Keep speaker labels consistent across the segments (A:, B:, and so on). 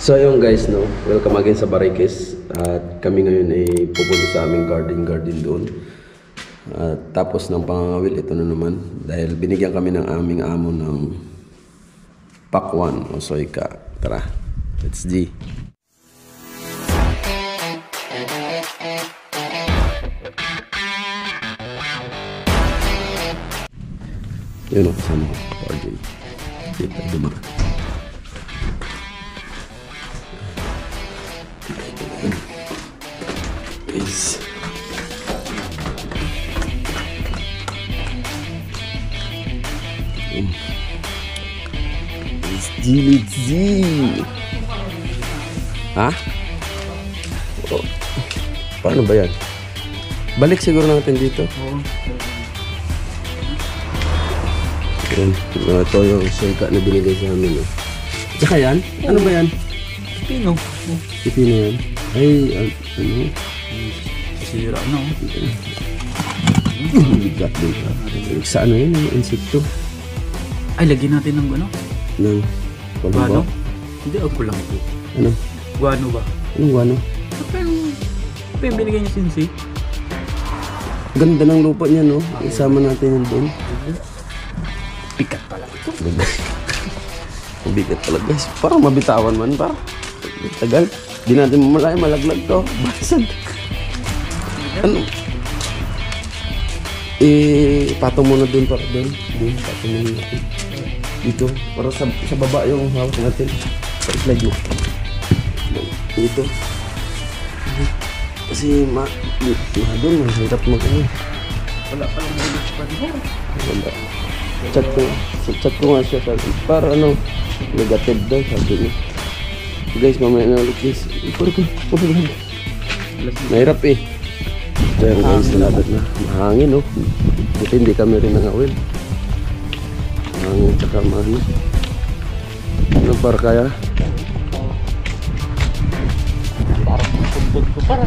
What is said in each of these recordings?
A: So ayun guys, no, welcome again sa Barikes. At kami ngayon ay pupunta sa aming garden doon. At tapos ng pangangawil, ito na naman. Dahil binigyan kami ng aming amo ng pakwan o soyka. Tara, let's G. Yun o, kasama ko, RJ. Dito, dumaan. Guys. Let's G. Ha? Oh. Paano ba yan? Balik siguro natin dito. Yan. Ito yung singka na binigay sa amin. Oh. Tsaka yan? Ano ba yan?
B: Pipino.
A: Pipino yan? Ay, ano?
B: Sira na.
A: Bigat. Sa ano yun? Yung insekto.
B: Ay, lagyan natin ng ano?
A: Ng
B: Guano? Hindi, ako lang po.
A: Ano?
B: Guano ba?
A: Anong guano?
B: Apa yung binigay niya Sensei?
A: Ganda ng lupa niya, no? Isama natin yan doon.
B: Pikat pala ito.
A: Bigat pala, guys. Parang mabitawan man, par. Tagal. Di natin mamalaya, malaglag to. Basag. Ano? Patong muna doon, para doon. Doon, patong muna natin. Dito, para sa baba yung hawak natin. Pa-slide mo. Dito. Kasi doon, mahirap mag-ano.
B: Wala pa lang ulit pa dito.
A: Wala. Chat ko nga siya sabi. Para ano, negative daw sabi niya. Guys, mamaya na ulit guys. Mahirap eh. Kaya guys, nalabot na. Mahangin no. Buti hindi kami rin nangawil. Mahangin tsaka mahangin. Ano para kaya?
B: Parang kumpod ko para.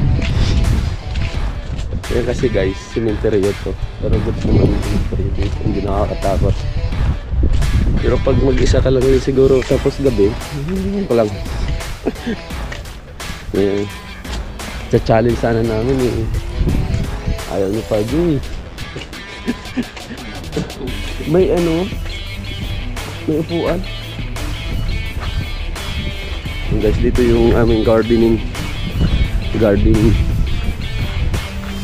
A: Kaya kasi guys, cemetery to. Pero good naman yung cemetery dito. Hindi nakakatakot. Pero pag mag-isa ka lang rin siguro tapos gabi, ko lang. Yeah. Cha-challenge sana namin eh. Ayaw niyo pa dun eh. May ano, may upuan. And guys, dito yung aming gardening.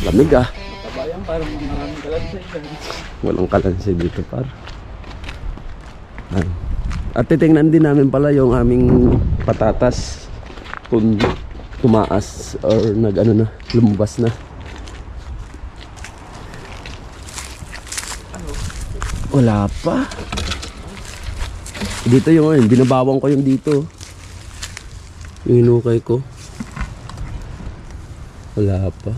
A: Lamig ah.
B: Matabayan, parang maraming kalansay.
A: Walang kalansay dito par. At titingnan din namin pala yung aming patatas kung tumaas or nag-ano na, lumabas na. Wala pa. Dito yung ayun, binabawang ko yung dito. Yung hinukay ko. Wala pa.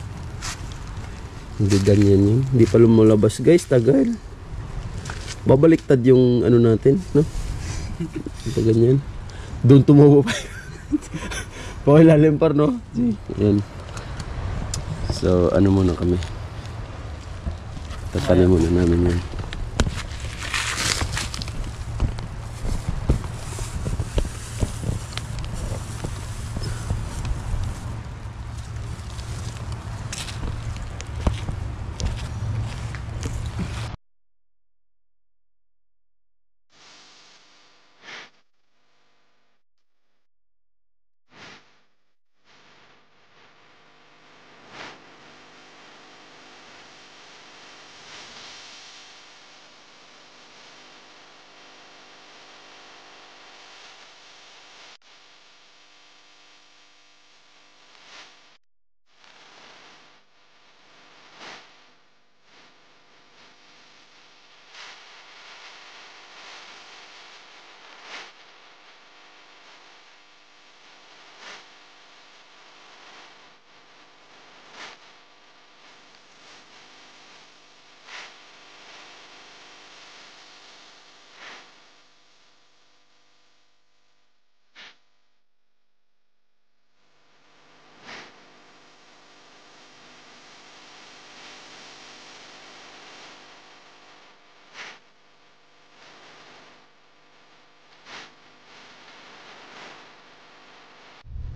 A: Hindi ganyan yun. Hindi pa lumulabas guys, tagal. Babaliktad yung ano natin, no? Ito ganyan. Doon tumawa pa. Pakilalim par, no? Yan. So, ano muna kami. Tatanim muna namin yan.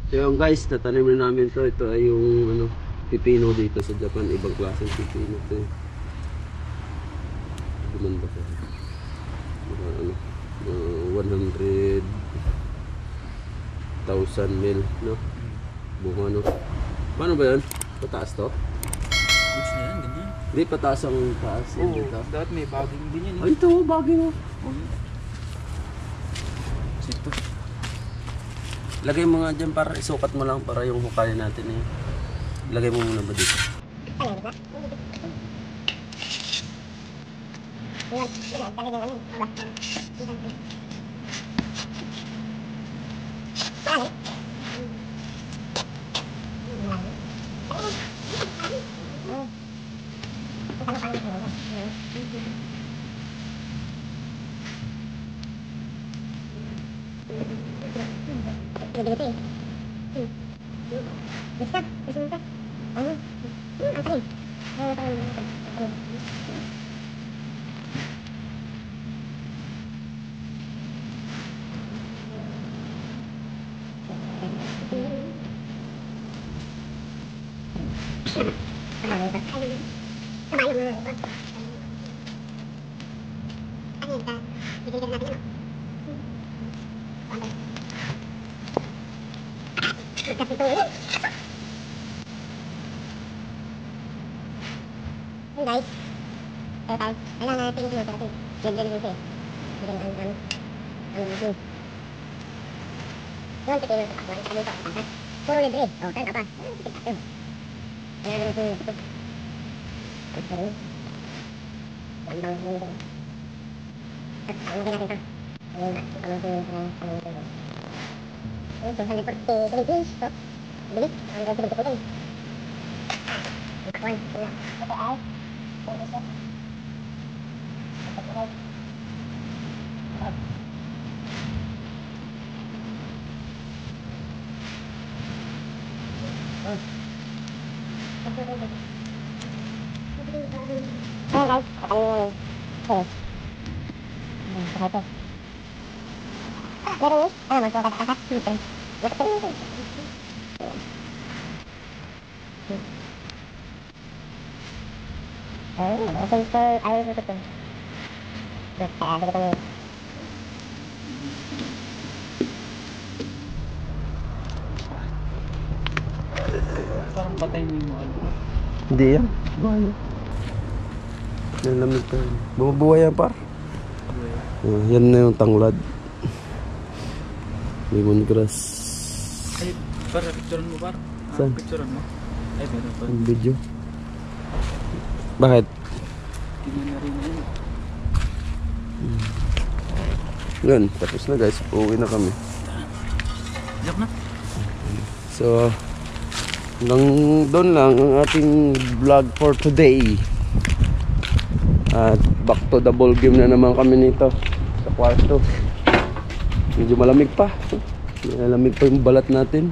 A: Yung guys, tatanim na namin to. Ito ay yung ano, pipino dito sa Japan. Ibang klaseng pipino to. Gumanda ko. Ano, 100,000 mil, no? Bunga, no? Paano ba yan? Pataas to?
B: Goods na yan, ganyan.
A: Hindi, pataas ang taas.
B: Oo,
A: Dito.
B: dapat may baging din yan.
A: Ay, ito, bagay mo.
B: Ito.
A: Lagay mo nga dyan para isukat mo lang para yung hukayin natin eh. Lagay mo muna ba dito?
C: Guys, kailangan natin yung natin. Diyan yung face. Diyan ang video. Yung pipino sa pakwan, sa dito, pangkat. Puro libre. O, kaya pa. Kaya naman ito. Ito rin. Ang bang libre. At ang natin ito. Ang ito. Ito, sa likod. Bilis. Bilis. Ang gagawin ko rin. Ang pakwan. Ito ay.
B: Parang patay mo yung ano.
A: Hindi yan. Buhay. Nalamig tayo. Bumubuhay yan par. Yan na yung tanglad. Lemongrass.
B: Ay, para picturean mo par.
A: Saan?
B: Picturean mo. Ay, meron pa.
A: Ang video. Bakit?
B: Tingnan na rin yun.
A: Yan, tapos na guys. Uuwi na kami.
B: Diyak na.
A: So, hanggang doon lang ang ating vlog for today. At back to the ball game na naman kami nito sa kwarto. Medyo malamig pa. Malamig pa yung balat natin.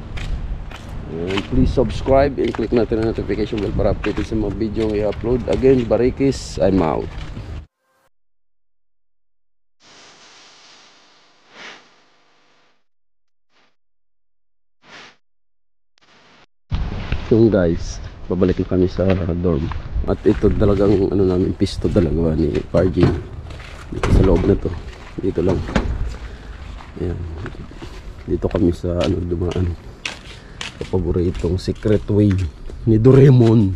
A: And please subscribe and click natin ang notification bell para update sa mga video na i-upload. Again, Barikis, I'm out. Yung guys, babalik na kami sa dorm. At ito talagang ano namin, pisto talaga ni Parjin. Dito sa loob na to. Dito lang. Ayan. Dito kami sa ano dumaan. Sa paboritong secret way ni Doraemon.